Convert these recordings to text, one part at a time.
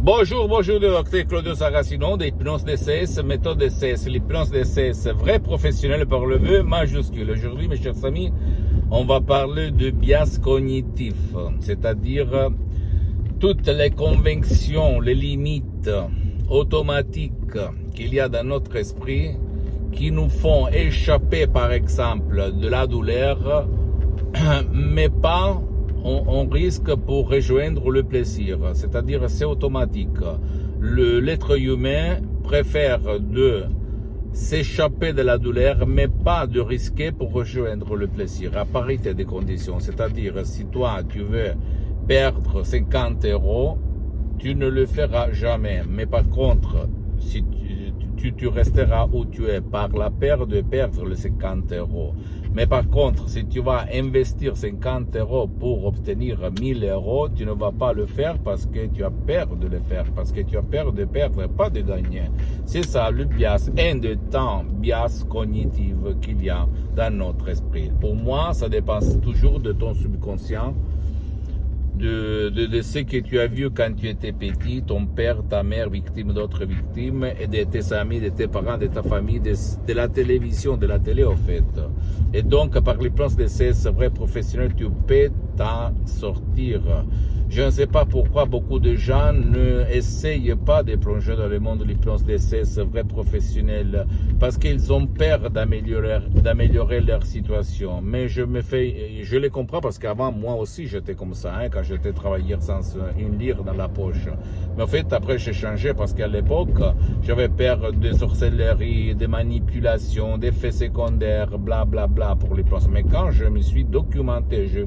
Bonjour, docteur Claudio Saracino d'Hypnose DCS, méthode DCS, l'hypnose DCS, vrai professionnel par le vœu majuscule. Aujourd'hui, mes chers amis, on va parler de bias cognitif, c'est-à-dire toutes les convictions, les limites automatiques qu'il y a dans notre esprit qui nous font échapper, par exemple, de la douleur, mais pas on risque pour rejoindre le plaisir, c'est-à-dire c'est automatique. L'être humain préfère de s'échapper de la douleur, mais pas de risquer pour rejoindre le plaisir, à parité des conditions. C'est-à-dire, si toi, tu veux perdre 50 euros, tu ne le feras jamais. Mais par contre, si tu resteras où tu es par la peur de perdre les 50 euros. Mais par contre, si tu vas investir 50 euros pour obtenir 1000 euros, tu ne vas pas le faire parce que tu as peur de le faire, parce que tu as peur de perdre, pas de gagner. C'est ça le bias, un des temps bias cognitif qu'il y a dans notre esprit. Pour moi, ça dépend toujours de ton subconscient, de ce que tu as vu quand tu étais petit, ton père, ta mère, victime d'autres victimes, et de tes amis, de tes parents, de ta famille, de la télévision, de la télé au fait. Et donc, par l'hypnose de ces vrais professionnels, tu peux t'en sortir. Je ne sais pas pourquoi beaucoup de gens ne essayent pas de plonger dans le monde de l'hypnose de ces vrais professionnels, parce qu'ils ont peur d'améliorer leur situation. Mais je les comprends parce qu'avant, moi aussi, j'étais comme ça, hein, quand j'étais travailleur sans une lire dans la poche. Mais en fait, après, j'ai changé parce qu'à l'époque, j'avais peur de sorcellerie, de manipulation, d'effets secondaires, bla bla bla pour l'hypnose. Mais quand je me suis documenté, j'ai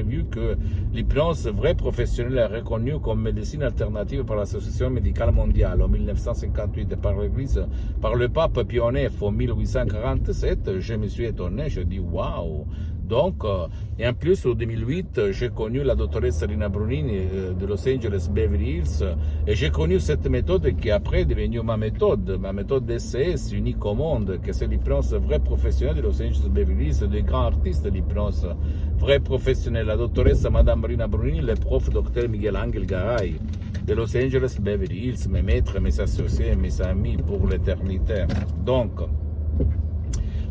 vu que l'hypnose vraie professionnelle est reconnue comme médecine alternative par l'Association médicale mondiale en 1958 et par l'Église, par le pape Pie IX en 1847. Je me suis étonné, je dis waouh. Donc, et en plus, en 2008, j'ai connu la doctoresse Rina Brunini de Los Angeles Beverly Hills, et j'ai connu cette méthode qui après est devenue ma méthode DCS, unique au monde, que c'est l'hypnose vraie professionnelle de Los Angeles Beverly Hills, des grands artistes de l'hypnose vraie professionnelle. La doctoresse Madame Rina Brunini, le prof Dr Miguel Angel Garay de Los Angeles Beverly Hills, mes maîtres, mes associés, mes amis pour l'éternité. Donc,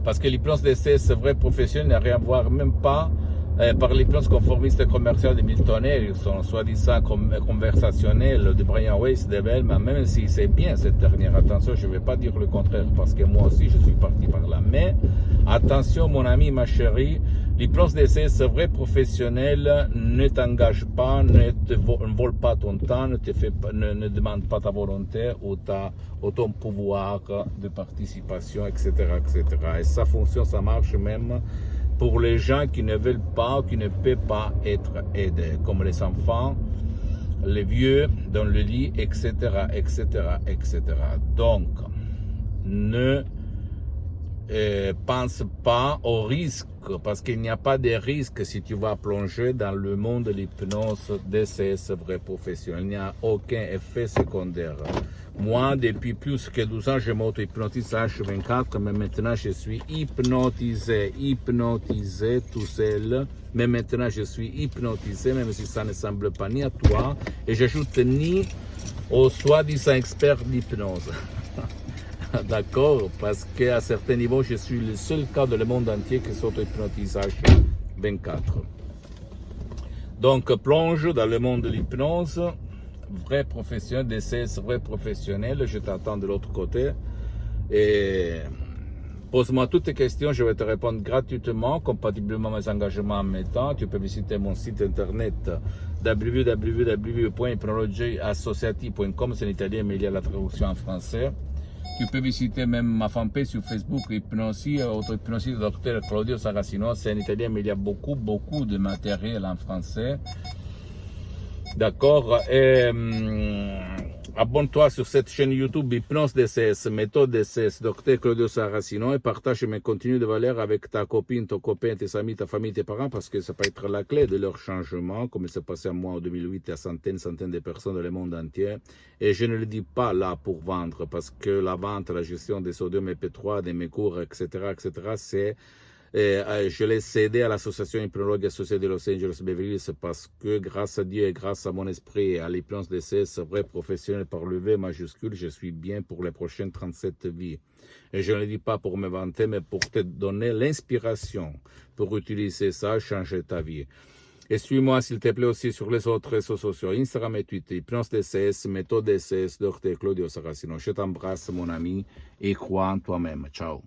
parce que l'hypnose DCS vrai professionnel n'a rien à voir, même pas par l'hypnose conformiste commerciale de Milton Erickson, soi-disant conversationnelle de Brian Weiss de Bellman, même si c'est bien cette dernière, attention, je ne vais pas dire le contraire, parce que moi aussi je suis parti par là, mais attention mon ami, ma chérie, l'hypnose DCS vrai professionnel ne t'engage pas, ne vole pas ton temps, ne demande pas ta volonté ou ton pouvoir de participation, etc., etc. Et ça fonctionne, ça marche même pour les gens qui ne veulent pas ou qui ne peuvent pas être aidés, comme les enfants, les vieux dans le lit, etc., etc., etc. Donc, ne pense pas au risque, parce qu'il n'y a pas de risque si tu vas plonger dans le monde de l'hypnose DCS vrai professionnel. Il n'y a aucun effet secondaire. Moi, depuis plus que 12 ans, je m'auto-hypnotise H24, mais maintenant je suis hypnotisé tout seul. Mais maintenant je suis hypnotisé, même si ça ne semble pas ni à toi, et j'ajoute ni aux soi-disant experts d'hypnose. D'accord, parce qu'à certains niveaux, je suis le seul cas dans le monde entier qui s'auto-hypnotise H24. Donc, plonge dans le monde de l'hypnose, vrai professionnel, DCS vrai professionnel, je t'attends de l'autre côté. Et pose-moi toutes tes questions, je vais te répondre gratuitement, compatiblement à mes engagements en mes temps. Tu peux visiter mon site internet www.hypnologieassociative.com, c'est en italien, mais il y a la traduction en français. Tu peux visiter même ma fanpage sur Facebook, Hypnosie, auto-hypnosie de Dr Claudio Saracino. C'est en italien, mais il y a beaucoup de matériel en français. D'accord. Et abonne-toi sur cette chaîne YouTube Hypnose DCS, méthode DCS, Dr Claudio Saracino, et partage mes contenus de valeur avec ta copine, ton copain, tes amis, ta famille, tes parents, parce que ça peut être la clé de leur changement, comme il s'est passé à moi en 2008 à centaines de personnes dans le monde entier. Et je ne le dis pas là pour vendre, parce que la vente, la gestion des sodium MP3, des mes cours, etc., etc., c'est Je l'ai cédé à l'association hypnologue associée de Los Angeles Beverly Hills parce que grâce à Dieu et grâce à mon esprit et à l'hypnose DCS, vrai professionnel par le V majuscule, je suis bien pour les prochaines 37 vies. Et je ne le dis pas pour me vanter, mais pour te donner l'inspiration pour utiliser ça, changer ta vie. Et suis-moi, s'il te plaît, aussi sur les autres réseaux sociaux, Instagram et Twitter, Hypnose DCS, Méthode DCS, Dr. Claudio Saracino. Je t'embrasse, mon ami, et crois en toi-même. Ciao.